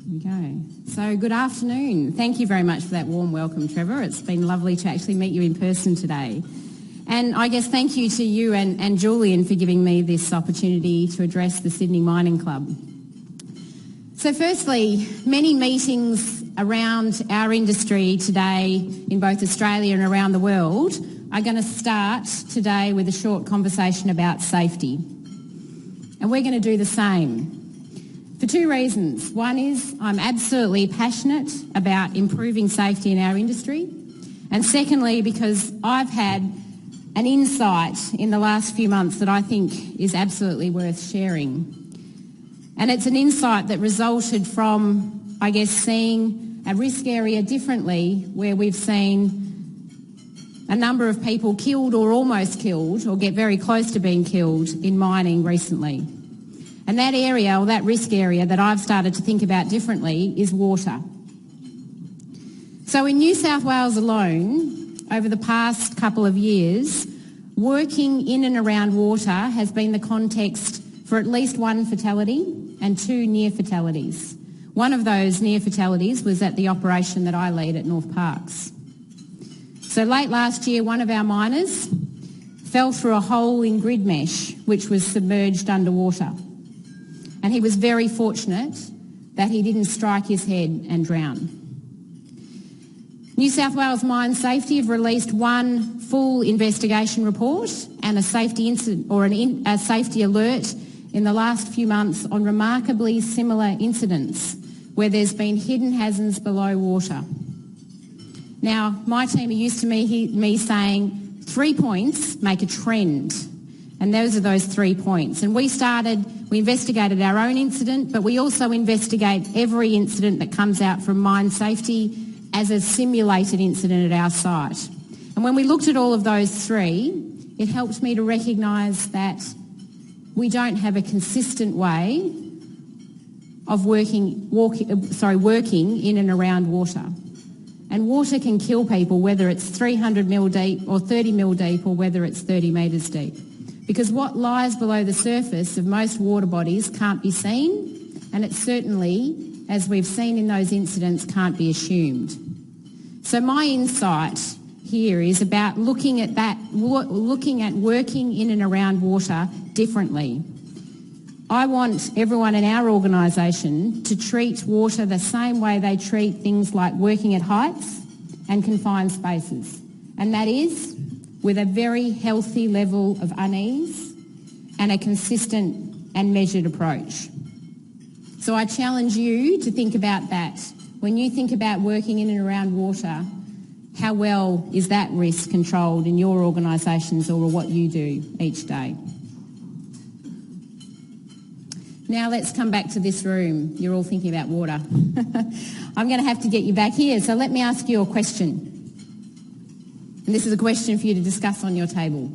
we go. So good afternoon. Thank you very much for that warm welcome, Trevor. It's been lovely to actually meet you in person today. And I guess thank you to you and Julian for giving me this opportunity to address the Sydney Mining Club. So firstly, many meetings around our industry today in both Australia and around the world are going to start today with a short conversation about safety. And we're going to do the same. For two reasons. One is I'm absolutely passionate about improving safety in our industry. And secondly, because I've had an insight in the last few months that I think is absolutely worth sharing. And it's an insight that resulted from, I guess, seeing a risk area differently, where we've seen a number of people killed or almost killed or get very close to being killed in mining recently. And that area, or that risk area that I've started to think about differently, is water. So in New South Wales alone, over the past couple of years, working in and around water has been the context for at least one fatality and two near fatalities. One of those near fatalities was at the operation that I lead at Northparkes. So late last year, one of our miners fell through a hole in grid mesh which was submerged underwater. And he was very fortunate that he didn't strike his head and drown. New South Wales Mine Safety have released one full investigation report and a safety incident or a safety alert in the last few months on remarkably similar incidents where there's been hidden hazards below water. Now, my team are used to me saying 3 points make a trend, and those are those 3 points. And we investigated our own incident, but we also investigate every incident that comes out from mine safety as a simulated incident at our site. And when we looked at all of those three, it helped me to recognise that we don't have a consistent way of working in and around water. And water can kill people, whether it's 300 mil deep or 30 mil deep or whether it's 30 metres deep. Because what lies below the surface of most water bodies can't be seen, and it certainly, as we've seen in those incidents, can't be assumed. So my insight here is about looking at working in and around water differently. I want everyone in our organisation to treat water the same way they treat things like working at heights and confined spaces, and that is with a very healthy level of unease and a consistent and measured approach. So I challenge you to think about that. When you think about working in and around water, how well is that risk controlled in your organisations or what you do each day? Now let's come back to this room. You're all thinking about water. I'm going to have to get you back here, so let me ask you a question. And this is a question for you to discuss on your table.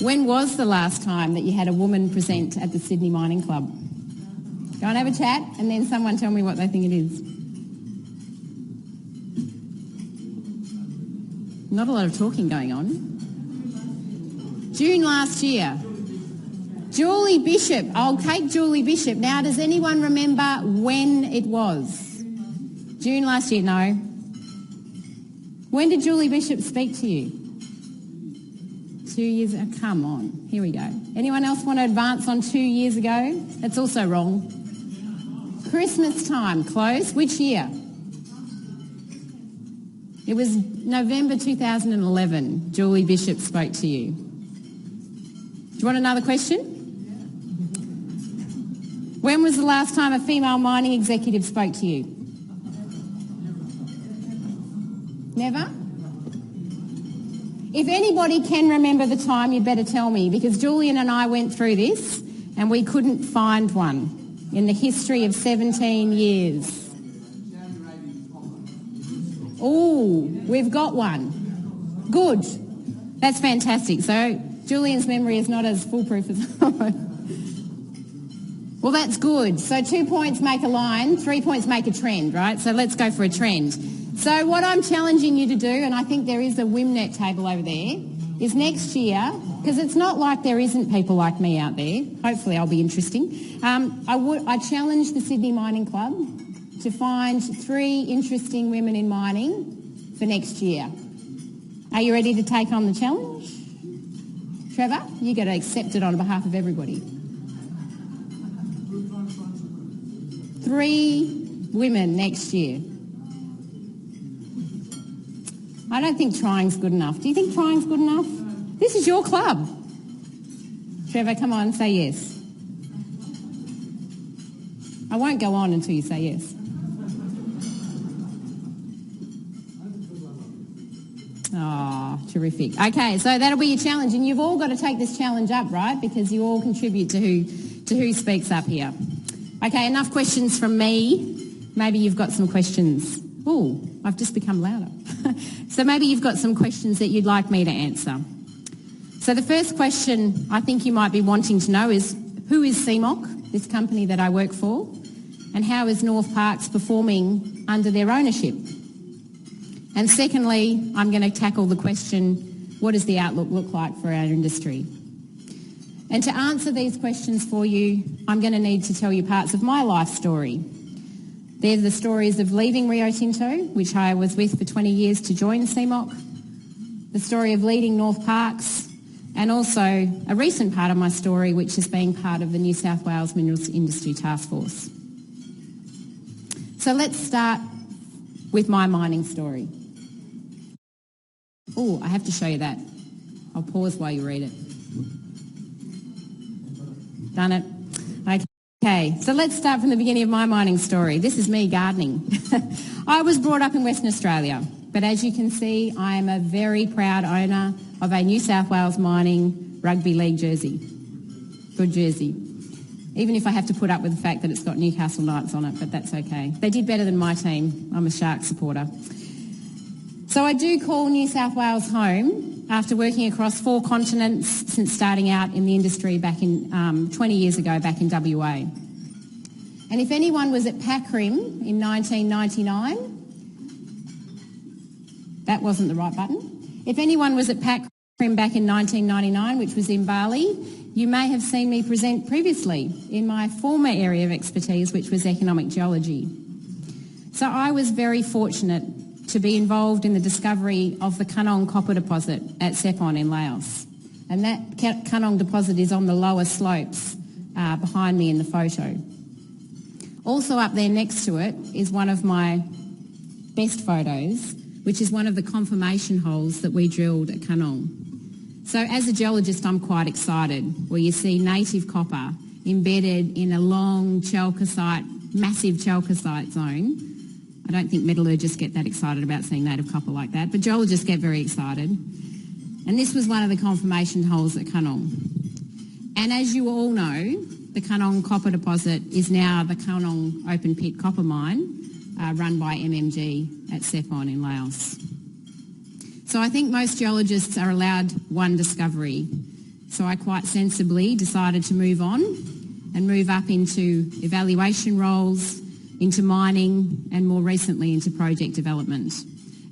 When was the last time that you had a woman present at the Sydney Mining Club? Go and have a chat, and then someone tell me what they think it is. Not a lot of talking going on. June last year. Julie Bishop. I'll take Julie Bishop. Now, does anyone remember when it was? June last year? No. When did Julie Bishop speak to you? 2 years ago? Come on. Here we go. Anyone else want to advance on 2 years ago? That's also wrong. Christmas time. Close. Which year? It was November 2011. Julie Bishop spoke to you. Do you want another question? When was the last time a female mining executive spoke to you? Never? If anybody can remember the time, you'd better tell me, because Julian and I went through this and we couldn't find one in the history of 17 years. Oh, we've got one. Good. That's fantastic. So Julian's memory is not as foolproof as mine. Well, that's good. So 2 points make a line, 3 points make a trend, right? So let's go for a trend. So what I'm challenging you to do, and I think there is a WIMNet table over there, is next year, because it's not like there isn't people like me out there. Hopefully I'll be interesting. I challenge the Sydney Mining Club to find 3 interesting women in mining for next year. Are you ready to take on the challenge? Trevor, you got to accept it on behalf of everybody. 3 women next year. I don't think trying's good enough. Do you think trying's good enough? This is your club. Trevor, come on, say yes. I won't go on until you say yes. Oh, terrific. Okay, so that'll be your challenge, and you've all got to take this challenge up, right? Because you all contribute to who speaks up here. Okay, enough questions from me. Maybe you've got some questions. Ooh, I've just become louder. So maybe you've got some questions that you'd like me to answer. So the first question I think you might be wanting to know is, who is CMOC, this company that I work for, and how is Northparkes performing under their ownership? And secondly, I'm going to tackle the question, what does the outlook look like for our industry? And to answer these questions for you, I'm going to need to tell you parts of my life story. They're the stories of leaving Rio Tinto, which I was with for 20 years to join CMOC, the story of leading Northparkes, and also a recent part of my story, which is being part of the New South Wales Minerals Industry Task Force. So let's start with my mining story. Oh, I have to show you that. I'll pause while you read it. Done it? Okay, so let's start from the beginning of my mining story. This is me gardening. I was brought up in Western Australia, but as you can see, I am a very proud owner of a New South Wales Mining Rugby League jersey. Good jersey. Even if I have to put up with the fact that it's got Newcastle Knights on it, but that's okay. They did better than my team. I'm a Shark supporter. So I do call New South Wales home after working across 4 continents since starting out in the industry back in 20 years ago back in WA. And if anyone was at PACRIM in 1999, that wasn't the right button. If anyone was at PACRIM back in 1999, which was in Bali, you may have seen me present previously in my former area of expertise, which was economic geology. So I was very fortunate to be involved in the discovery of the Kanong copper deposit at Stefanie in Laos. And that Kanong deposit is on the lower slopes behind me in the photo. Also up there next to it is one of my best photos, which is one of the confirmation holes that we drilled at Kanong. So as a geologist, I'm quite excited, where you see native copper embedded in a long chalcocite, massive chalcocite zone. I don't think metallurgists get that excited about seeing native copper like that, but geologists get very excited. And this was one of the confirmation holes at Kanong. And as you all know, the Kanong copper deposit is now the Kanong open pit copper mine run by MMG at Stefanie in Laos. So I think most geologists are allowed one discovery. So I quite sensibly decided to move on and move up into evaluation roles, into mining, and more recently into project development.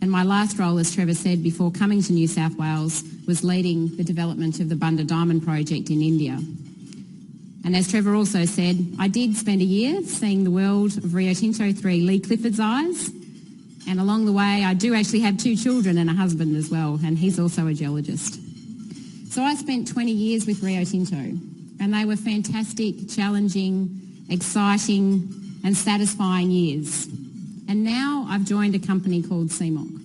And my last role, as Trevor said, before coming to New South Wales, was leading the development of the Bunda Diamond Project in India. And as Trevor also said, I did spend a year seeing the world of Rio Tinto through Lee Clifford's eyes. And along the way, I do actually have 2 children and a husband as well, and he's also a geologist. So I spent 20 years with Rio Tinto, and they were fantastic, challenging, exciting, and satisfying years. And now I've joined a company called CMOC.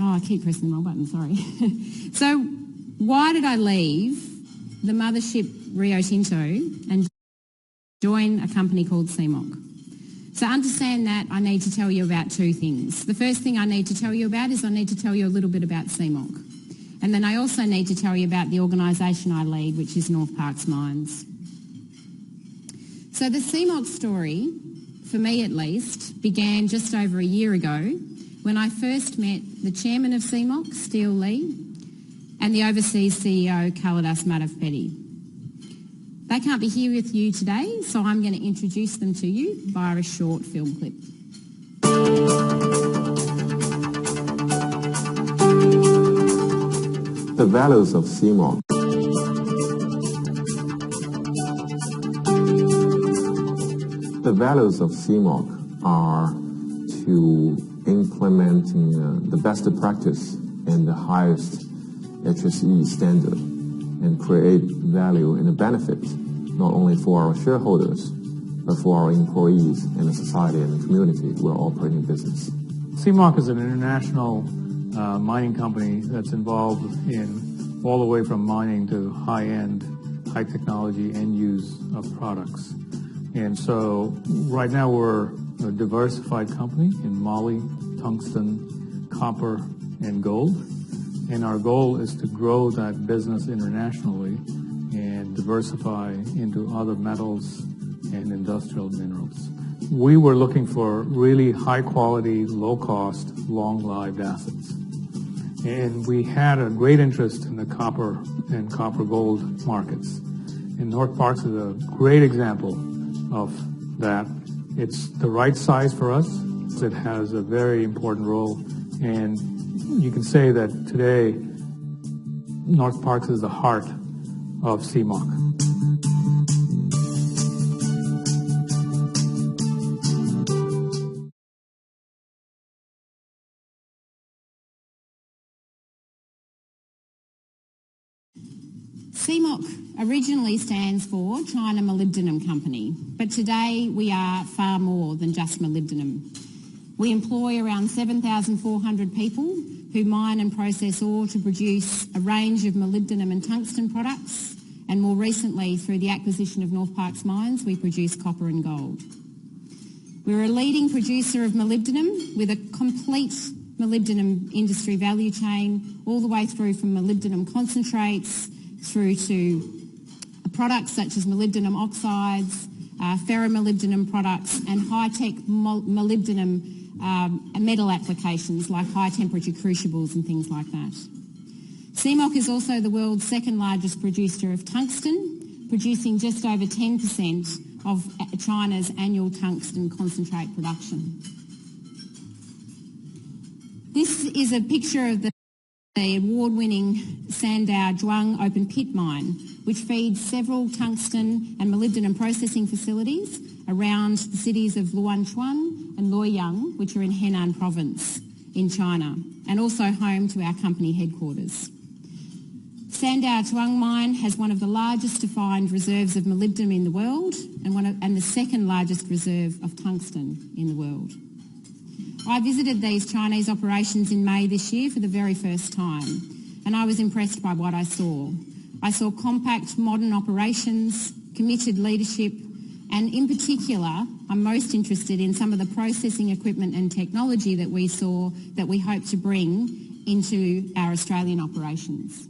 Oh, I keep pressing the wrong button, sorry. So why did I leave the mothership Rio Tinto and join a company called CMOC? So to understand that, I need to tell you about 2 things. The first thing I need to tell you about is I need to tell you a little bit about CMOC. And then I also need to tell you about the organisation I lead, which is Northparkes Mines. So the CMOC story, for me at least, began just over a year ago when I first met the chairman of CMOC, Steele Lee, and the overseas CEO, Kalidas Madhavpeddi. They can't be here with you today, so I'm going to introduce them to you via a short film clip. The values of CMOC. The values of CMOC are to implement the best practice and the highest HSE standard and create value and benefit not only for our shareholders but for our employees and the society and the community we're operating business. CMOC is an international mining company that's involved in all the way from mining to high-end, high-technology end-use of products. And so right now we're a diversified company in moly, tungsten, copper, and gold. And our goal is to grow that business internationally and diversify into other metals and industrial minerals. We were looking for really high-quality, low-cost, long-lived assets. And we had a great interest in the copper and copper-gold markets. And Northparkes is a great example of that. It's the right size for us. It has a very important role. And you can say that today, Northparkes is the heart of CMOC. CMOC originally stands for China Molybdenum Company, but today we are far more than just molybdenum. We employ around 7,400 people who mine and process ore to produce a range of molybdenum and tungsten products, and more recently, through the acquisition of Northparkes mines, we produce copper and gold. We're a leading producer of molybdenum with a complete molybdenum industry value chain, all the way through from molybdenum concentrates through to products such as molybdenum oxides, ferromolybdenum products, and high-tech molybdenum metal applications like high-temperature crucibles and things like that. CMOC is also the world's second largest producer of tungsten, producing just over 10% of China's annual tungsten concentrate production. This is a picture of the award-winning Sandow Zhuang open pit mine, which feeds several tungsten and molybdenum processing facilities around the cities of Luanchuan and Luoyang, which are in Henan province in China, and also home to our company headquarters. Sandow Zhuang mine has one of the largest defined reserves of molybdenum in the world and the second largest reserve of tungsten in the world. I visited these Chinese operations in May this year for the very first time, and I was impressed by what I saw. I saw compact, modern operations, committed leadership, and in particular, I'm most interested in some of the processing equipment and technology that we saw that we hope to bring into our Australian operations.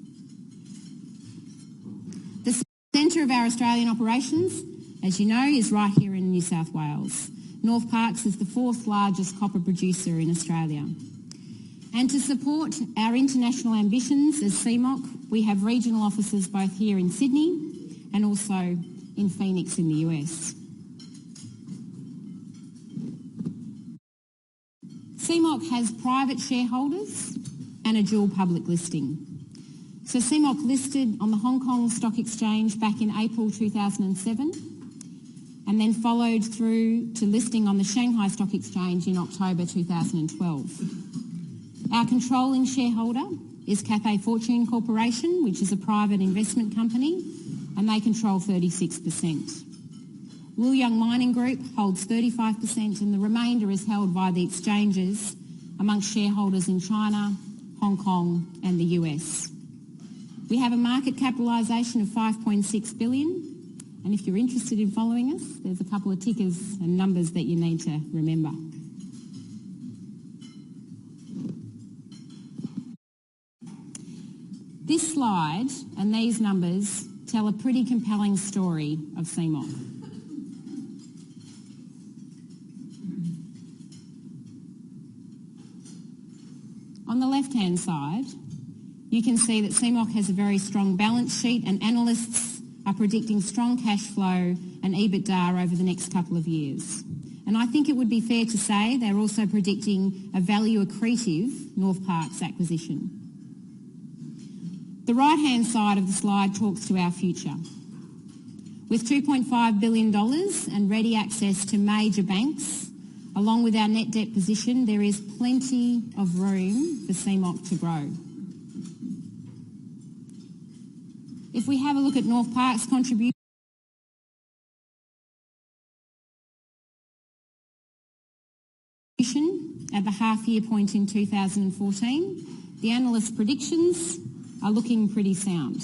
The centre of our Australian operations, as you know, is right here in New South Wales. Northparkes is the fourth largest copper producer in Australia. And to support our international ambitions as CMOC, we have regional offices both here in Sydney and also in Phoenix in the US. CMOC has private shareholders and a dual public listing. So CMOC listed on the Hong Kong Stock Exchange back in April 2007, and then followed through to listing on the Shanghai Stock Exchange in October 2012. Our controlling shareholder is Cathay Fortune Corporation, which is a private investment company, and they control 36%. Luoyang Mining Group holds 35%, and the remainder is held by the exchanges amongst shareholders in China, Hong Kong and the US. We have a market capitalisation of $5.6 billion. And if you're interested in following us, there's a couple of tickers and numbers that you need to remember. This slide and these numbers tell a pretty compelling story of CMOC. On the left-hand side, you can see that CMOC has a very strong balance sheet, and analysts are predicting strong cash flow and EBITDA over the next couple of years. And I think it would be fair to say they're also predicting a value accretive Northparkes acquisition. The right-hand side of the slide talks to our future. With $2.5 billion and ready access to major banks, along with our net debt position, there is plenty of room for CMOC to grow. If we have a look at Northparkes' contribution at the half-year point in 2014, the analyst predictions are looking pretty sound.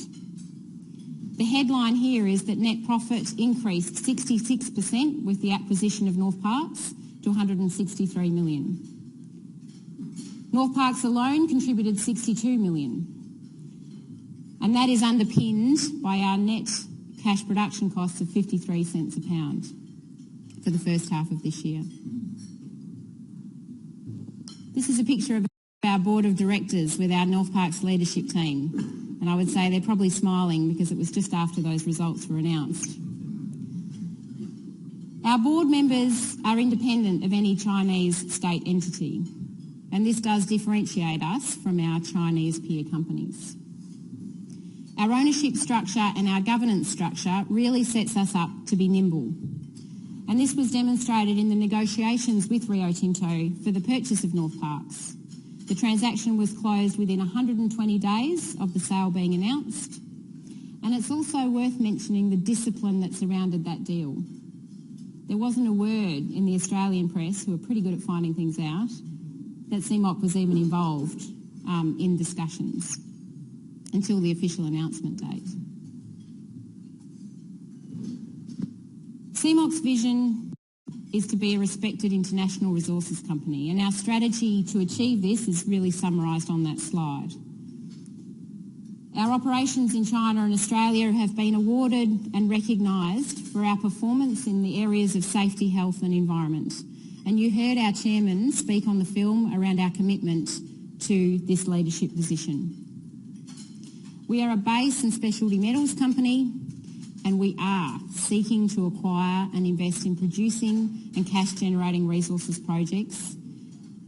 The headline here is that net profit increased 66% with the acquisition of Northparkes to $163 million. Northparkes alone contributed $62 million, and that is underpinned by our net cash production costs of 53 cents a pound for the first half of this year. This is a picture of our board of directors with our Northparkes leadership team. And I would say they're probably smiling because it was just after those results were announced. Our board members are independent of any Chinese state entity, and this does differentiate us from our Chinese peer companies. Our ownership structure and our governance structure really sets us up to be nimble. And this was demonstrated in the negotiations with Rio Tinto for the purchase of Northparkes. The transaction was closed within 120 days of the sale being announced, and it's also worth mentioning the discipline that surrounded that deal. There wasn't a word in the Australian press, who are pretty good at finding things out, that CMOC was even involved in discussions until the official announcement date. CMOC's vision is to be a respected international resources company, and our strategy to achieve this is really summarised on that slide. Our operations in China and Australia have been awarded and recognised for our performance in the areas of safety, health and environment. And you heard our chairman speak on the film around our commitment to this leadership position. We are a base and specialty metals company, and we are seeking to acquire and invest in producing and cash-generating resources projects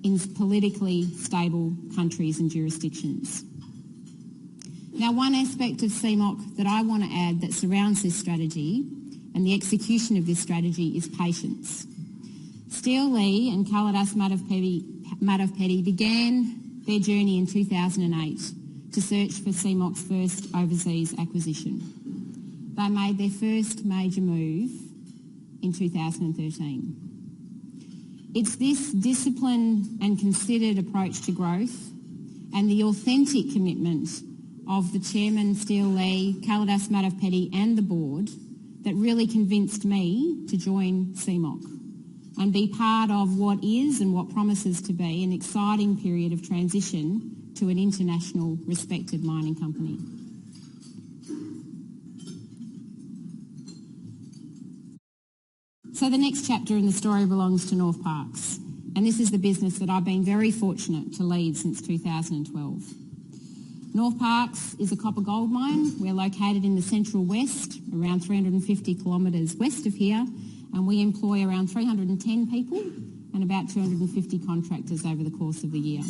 in politically stable countries and jurisdictions. Now, one aspect of CMOC that I want to add that surrounds this strategy and the execution of this strategy is patience. Steele Lee and Kaladas Madhavpeddi began their journey in 2008 to search for CMOC's first overseas acquisition. They made their first major move in 2013. It's this disciplined and considered approach to growth and the authentic commitment of the chairman, Steele Lee, Kaladas Madhavpeddi and the board that really convinced me to join CMOC and be part of what is and what promises to be an exciting period of transition to an international respected mining company. So the next chapter in the story belongs to Northparkes, and this is the business that I've been very fortunate to lead since 2012. Northparkes is a copper gold mine. We're located in the Central West, around 350 kilometres west of here, and we employ around 310 people and about 250 contractors over the course of the year.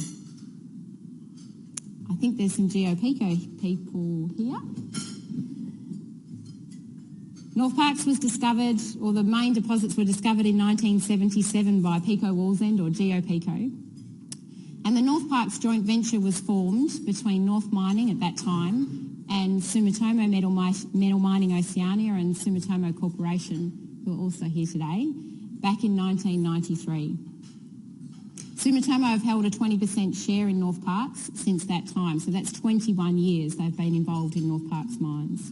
I think there's some GeoPico people here. Northparkes was discovered, or the main deposits were discovered in 1977 by Pico Wallsend or GeoPico. And the Northparkes joint venture was formed between North Mining at that time and Sumitomo Metal Mining Oceania and Sumitomo Corporation, who are also here today, back in 1993. Sumitomo have held a 20% share in Northparkes since that time, so that's 21 years they've been involved in Northparkes mines.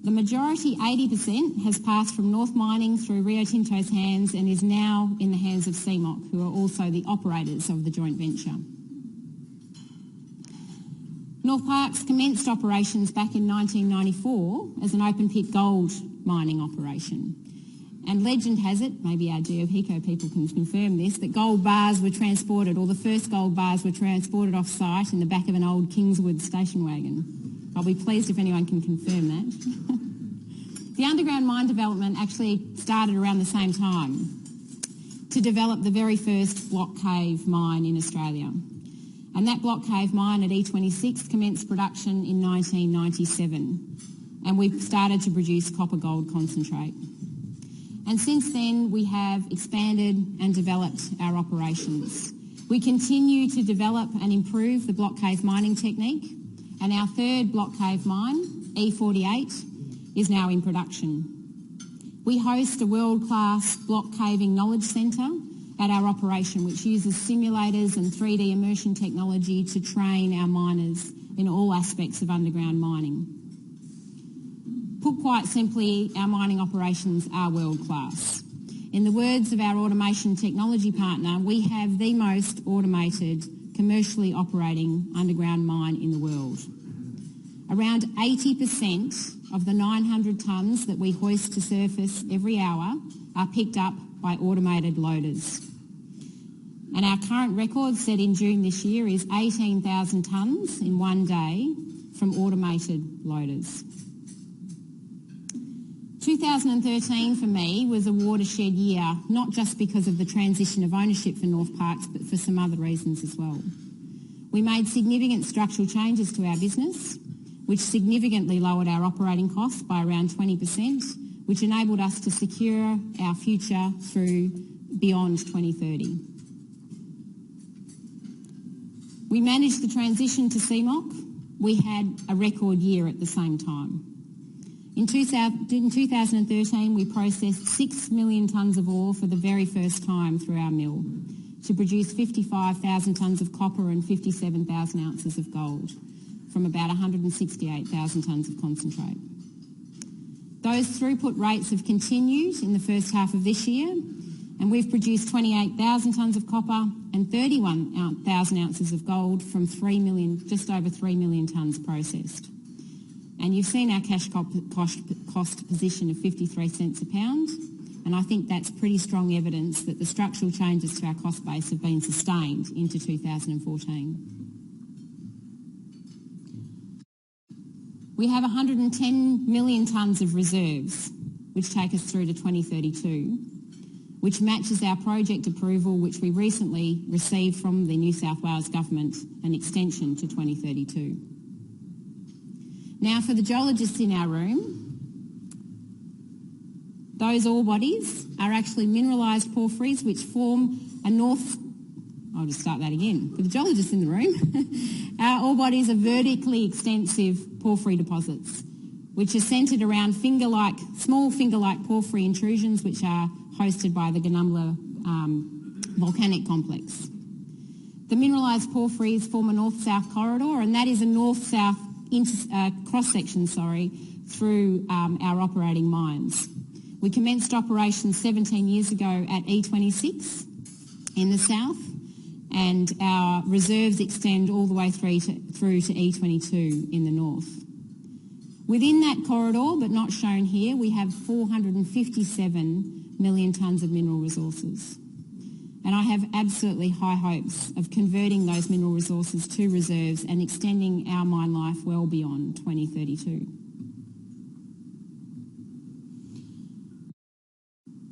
The majority, 80%, has passed from North Mining through Rio Tinto's hands and is now in the hands of CMOC, who are also the operators of the joint venture. Northparkes commenced operations back in 1994 as an open-pit gold mining operation. And legend has it, maybe our GeoPico people can confirm this, that gold bars were transported, or the first gold bars were transported off-site in the back of an old Kingswood station wagon. I'll be pleased if anyone can confirm that. The underground mine development actually started around the same time to develop the very first block cave mine in Australia. And that block cave mine at E26 commenced production in 1997, and we've started to produce copper gold concentrate. And since then, we have expanded and developed our operations. We continue to develop and improve the block cave mining technique, and our third block cave mine, E48, is now in production. We host a world-class block caving knowledge centre at our operation, which uses simulators and 3D immersion technology to train our miners in all aspects of underground mining. Put quite simply, our mining operations are world-class. In the words of our automation technology partner, we have the most automated, commercially operating underground mine in the world. Around 80% of the 900 tonnes that we hoist to surface every hour are picked up by automated loaders. And our current record set in June this year is 18,000 tonnes in one day from automated loaders. 2013 for me was a watershed year, not just because of the transition of ownership for Northparkes, but for some other reasons as well. We made significant structural changes to our business, which significantly lowered our operating costs by around 20%, which enabled us to secure our future through beyond 2030. We managed the transition to CMOC. We had a record year at the same time. In 2013, we processed 6 million tonnes of ore for the very first time through our mill to produce 55,000 tonnes of copper and 57,000 ounces of gold from about 168,000 tonnes of concentrate. Those throughput rates have continued in the first half of this year, and we've produced 28,000 tonnes of copper and 31,000 ounces of gold from just over 3 million tonnes processed. And you've seen our cash cost position of 53 cents a pound, and I think that's pretty strong evidence that the structural changes to our cost base have been sustained into 2014. We have 110 million tonnes of reserves, which take us through to 2032, which matches our project approval, which we recently received from the New South Wales Government, an extension to 2032. Now, for the geologists in our room, those ore bodies are actually mineralised porphyries which form a I'll just start that again. For the geologists in the room, our ore bodies are vertically extensive porphyry deposits, which are centred around small finger-like porphyry intrusions which are hosted by the Gunnumbla volcanic complex. The mineralised porphyries form a north-south corridor, and that is a north-south cross-section through our operating mines. We commenced operations 17 years ago at E26 in the south, and our reserves extend all the way through to E22 in the north. Within that corridor, but not shown here, we have 457 million tonnes of mineral resources. And I have absolutely high hopes of converting those mineral resources to reserves and extending our mine life well beyond 2032.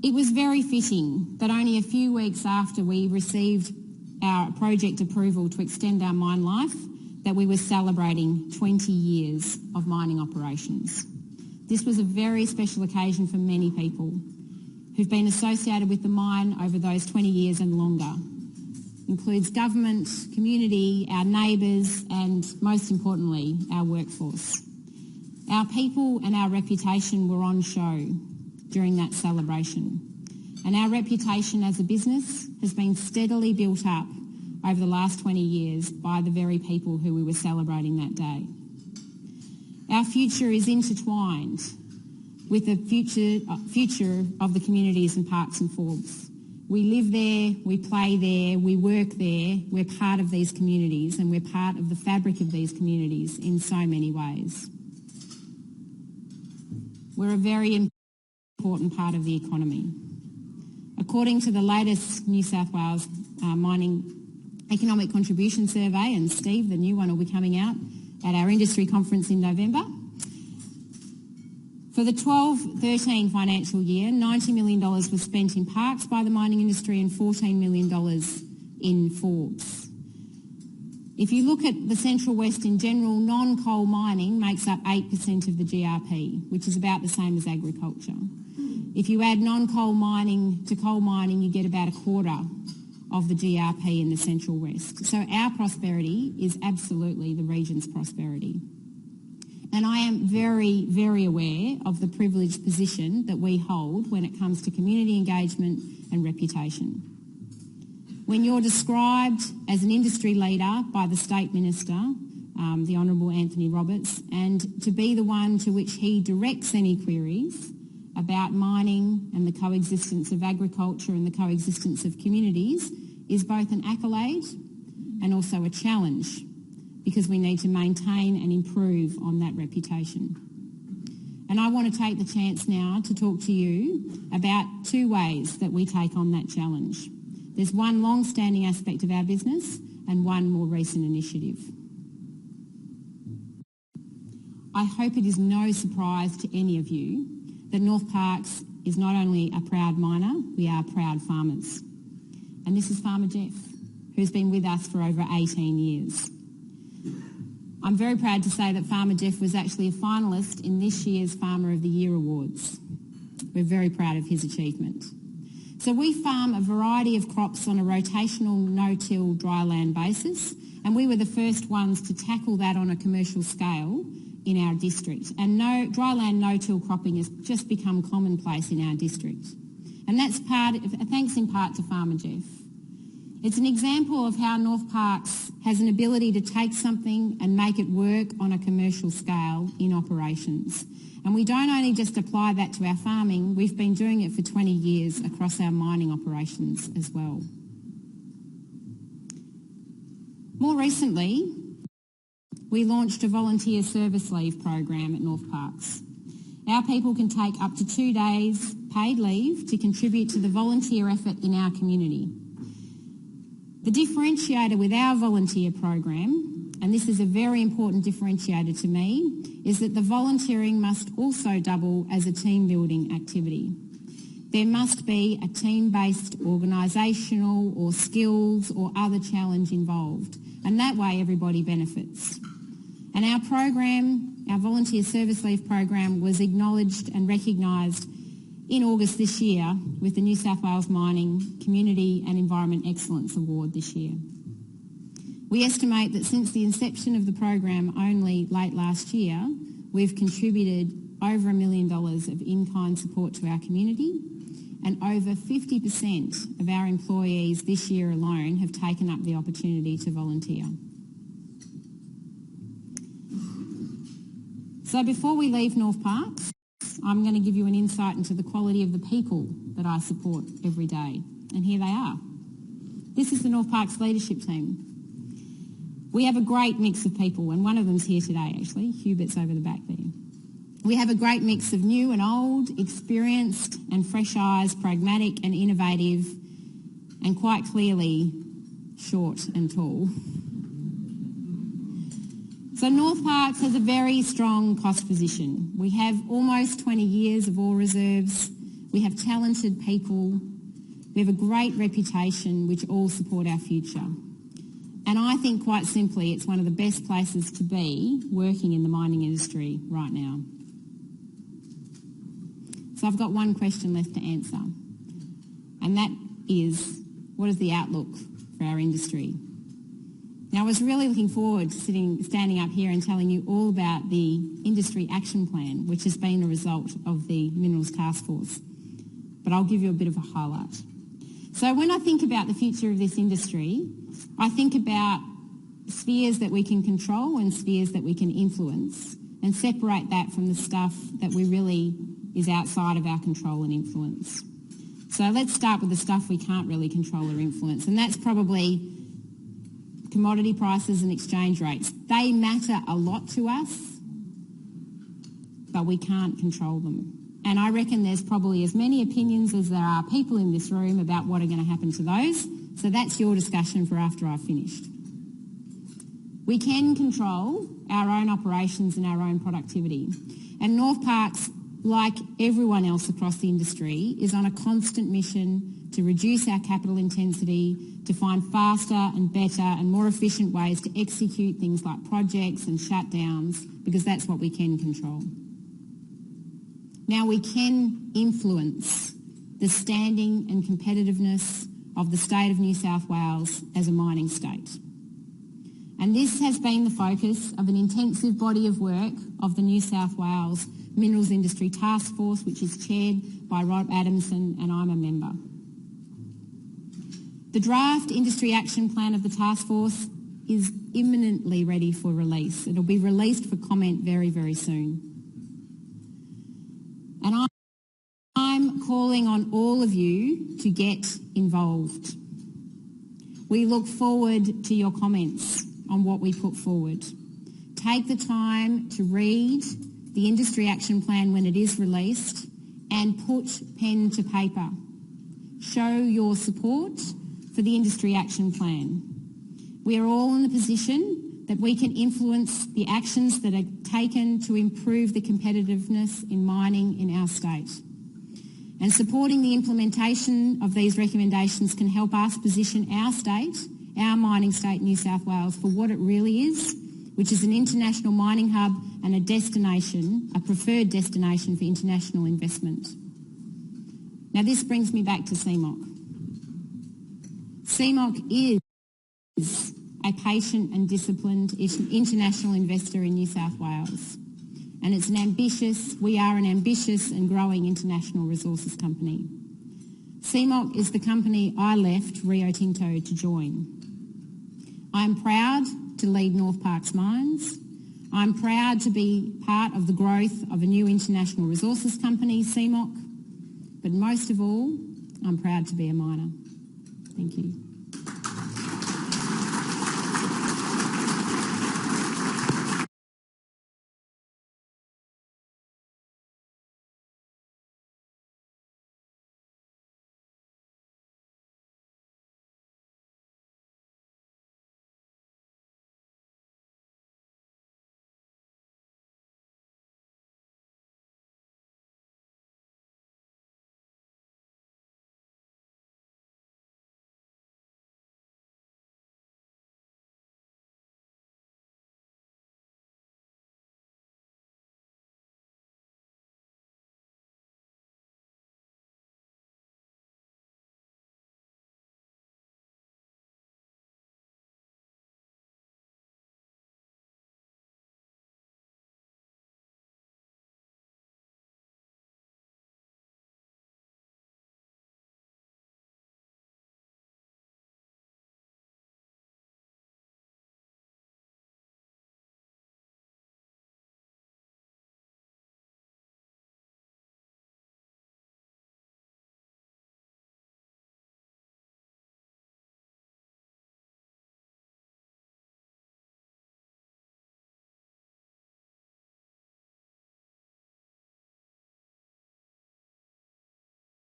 It was very fitting that only a few weeks after we received our project approval to extend our mine life, that we were celebrating 20 years of mining operations. This was a very special occasion for many people who've been associated with the mine over those 20 years and longer. Includes government, community, our neighbours, and most importantly, our workforce. Our people and our reputation were on show during that celebration. And our reputation as a business has been steadily built up over the last 20 years by the very people who we were celebrating that day. Our future is intertwined with the future of the communities in Parkes and Forbes. We live there, we play there, we work there, we're part of these communities, and we're part of the fabric of these communities in so many ways. We're a very important part of the economy. According to the latest New South Wales Mining Economic Contribution Survey, and Steve, the new one, will be coming out at our industry conference in November, for the 12-13 financial year, $90 million was spent in Parkes by the mining industry and $14 million in Forbes. If you look at the Central West in general, non-coal mining makes up 8% of the GRP, which is about the same as agriculture. If you add non-coal mining to coal mining, you get about a quarter of the GRP in the Central West. So our prosperity is absolutely the region's prosperity. And I am very, very aware of the privileged position that we hold when it comes to community engagement and reputation. When you're described as an industry leader by the State Minister, the Honourable Anthony Roberts, and to be the one to which he directs any queries about mining and the coexistence of agriculture and the coexistence of communities is both an accolade and also a challenge, because we need to maintain and improve on that reputation. And I want to take the chance now to talk to you about two ways that we take on that challenge. There's one long-standing aspect of our business and one more recent initiative. I hope it is no surprise to any of you that Northparkes is not only a proud miner, we are proud farmers. And this is Farmer Jeff, who's been with us for over 18 years. I'm very proud to say that Farmer Jeff was actually a finalist in this year's Farmer of the Year Awards. We're very proud of his achievement. So we farm a variety of crops on a rotational no-till dryland basis, and we were the first ones to tackle that on a commercial scale in our district. And dryland no-till cropping has just become commonplace in our district. And that's thanks in part to Farmer Jeff. It's an example of how Northparkes has an ability to take something and make it work on a commercial scale in operations. And we don't only just apply that to our farming, we've been doing it for 20 years across our mining operations as well. More recently, we launched a volunteer service leave program at Northparkes. Our people can take up to 2 days paid leave to contribute to the volunteer effort in our community. The differentiator with our volunteer program, and this is a very important differentiator to me, is that the volunteering must also double as a team building activity. There must be a team-based organisational or skills or other challenge involved, and that way everybody benefits. And our program, our volunteer service leave program, was acknowledged and recognised in August this year with the New South Wales Mining Community and Environment Excellence Award this year. We estimate that since the inception of the program only late last year, we've contributed over $1 million of in-kind support to our community, and over 50% of our employees this year alone have taken up the opportunity to volunteer. So before we leave Northparkes, I'm going to give you an insight into the quality of the people that I support every day. And here they are. This is the Northparkes leadership team. We have a great mix of people, and one of them's here today actually. Hubert's over the back there. We have a great mix of new and old, experienced and fresh eyes, pragmatic and innovative, and quite clearly short and tall. So Northparkes has a very strong cost position. We have almost 20 years of ore reserves. We have talented people. We have a great reputation which all support our future. And I think quite simply it's one of the best places to be working in the mining industry right now. So I've got one question left to answer, and that is, what is the outlook for our industry? Now, I was really looking forward to standing up here and telling you all about the Industry Action Plan, which has been a result of the Minerals Task Force. But I'll give you a bit of a highlight. So when I think about the future of this industry, I think about spheres that we can control and spheres that we can influence, and separate that from the stuff that we really is outside of our control and influence. So let's start with the stuff we can't really control or influence, and that's probably commodity prices and exchange rates. They matter a lot to us, but we can't control them. And I reckon there's probably as many opinions as there are people in this room about what are going to happen to those. So that's your discussion for after I've finished. We can control our own operations and our own productivity. And Northparkes like everyone else across the industry, is on a constant mission to reduce our capital intensity, to find faster and better and more efficient ways to execute things like projects and shutdowns, because that's what we can control. Now, we can influence the standing and competitiveness of the state of New South Wales as a mining state. And this has been the focus of an intensive body of work of the New South Wales Minerals Industry Task Force, which is chaired by Rob Adamson, and I'm a member. The draft Industry Action Plan of the Task Force is imminently ready for release. It'll be released for comment very, very soon. And I'm calling on all of you to get involved. We look forward to your comments on what we put forward. Take the time to read the Industry Action Plan when it is released and put pen to paper. Show your support for the Industry Action Plan. We are all in the position that we can influence the actions that are taken to improve the competitiveness in mining in our state. And supporting the implementation of these recommendations can help us position our state, our mining state, New South Wales, for what it really is, which is an international mining hub and a destination, a preferred destination for international investment. Now, this brings me back to CMOC. CMOC is a patient and disciplined international investor in New South Wales. And we are an ambitious and growing international resources company. CMOC is the company I left Rio Tinto to join. I'm proud to lead Northparkes Mines. I'm proud to be part of the growth of a new international resources company, CMOC. But most of all, I'm proud to be a miner. Thank you.